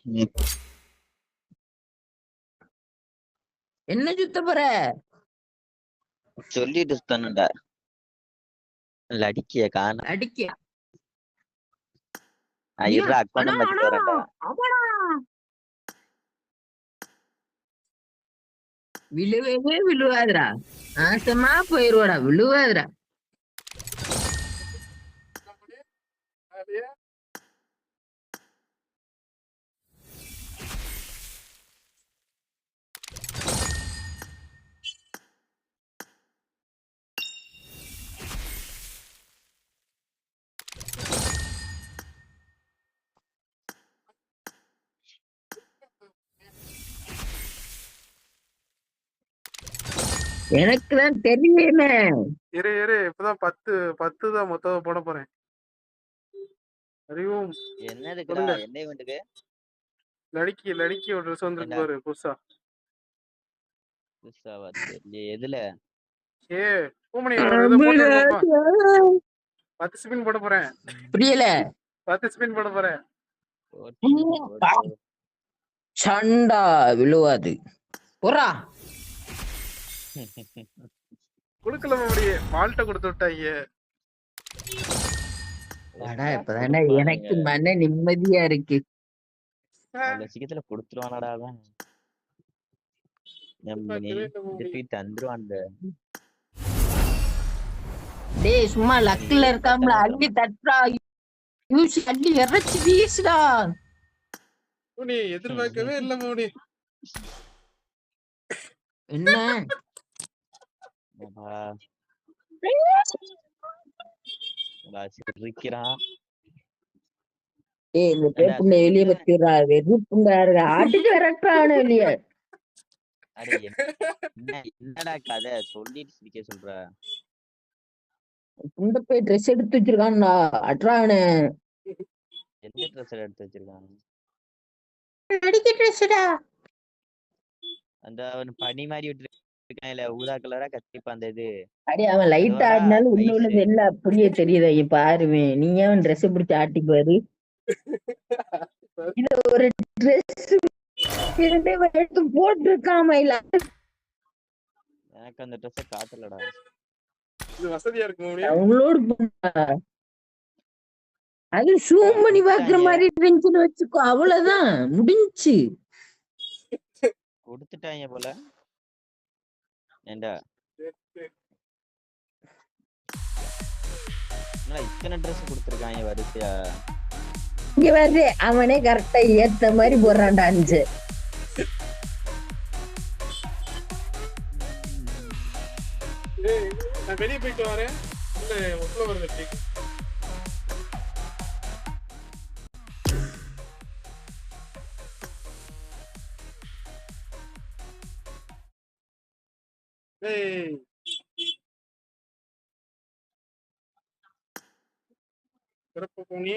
ம். என்ன சுத்த போற? சொல்லிட்டு சுத்தணும்டா. லடிக்கிய காண அடிக்க இருடா அக்கௌண்ட் மாத்திட்டு வரேன்டா. விழுவே விழுவாதுடா. நாசமா போயிருவாடா, விழுவாதுடா. எனக்குதான் தெரியுமே. இரு இப்பதான் 10 தான் மொத்தம் போட போறேன். அறிவும் என்னதுக்குடா சொல்லுங்க. என்ன இவன்ட்டுக்கு லடிக்கி ஒரு ட்ரெஸ் வந்திருக்கு பாரு புதுசா. புதுசாவா தெரியல எதுல? ஏ பூமணி ஒரு இதை போட்டு விடுப்பா. 10 ஸ்பின் போட போறேன். புரியல. 10 ஸ்பின் போட போறேன். சண்டா விழுவாது. போறா. குடுக்கல முடியே மால்ட்ட கொடுத்து விட்டாங்க. இப்பதானே எனக்கு மன நிம்மதியா இருக்கு. அவ்வளவு சீக்கிரத்துல கொடுத்துருவானடா அவன். தந்துருவான். டேய் சும்மா லக்குல இருக்காமல அள்ளி தட்டுறா. யூஸ் அள்ளி இறைச்சி வீசுடா. நீ எதிர்பார்க்கவே இல்ல மோடி. என்ன சிரிக்கிறான். ஏய் இந்த பேப்புண்ட வெளியே பத்திடுறா. வெறுப்புண்டா இருக்க ஆட்டுக்கு விரட்டுறான வெளியே. என்னடா கதை சொல்லிட்டு சிரிக்க சொல்ற? புண்ட போய் ட்ரெஸ் எடுத்து வச்சிருக்கான்டா அட்ரானு. எந்த ட்ரெஸ் எடுத்து வச்சிருக்கான்? அடிக்க ட்ரெஸ்டா. அந்த அவன் பனி மாதிரி விட்டுருக்கான் இல்ல ஊதா கலரா கத்திப்பா அந்த இது. அடி அவன் லைட் ஆடினாலும் உள்ள உள்ளது எல்லாம் அப்படியே தெரியுதா? பாருமே நீ அவன் ட்ரெஸ் பிடிச்சி ஆட்டி பாரு. இது ஒரு ட்ரெஸ் எடுத்து போட்டிருக்காம இல்ல. எனக்கு அந்த ட்ரெஸ் காட்டலடா. இது வசதியா இருக்கு. டவுன்லோட் பண்ணா அது ஜூம் பண்ணி பாக்குற மாதிரி இருந்துச்சுன்னு வச்சுக்கோ. அவ்வளவுதான் முடிஞ்சு. கொடுத்துட்டாங்க போல. ஏண்டா இத்தனை ட்ரெஸ் கொடுத்துருக்காங்க வரிசையா. இங்க வருது அவனே கரெக்டா ஏத்த மாதிரி போடுறான்டா. 5 நான் வெளியே போயிட்டு வரேன். உள்ள வருது. சிறப்பு பூமி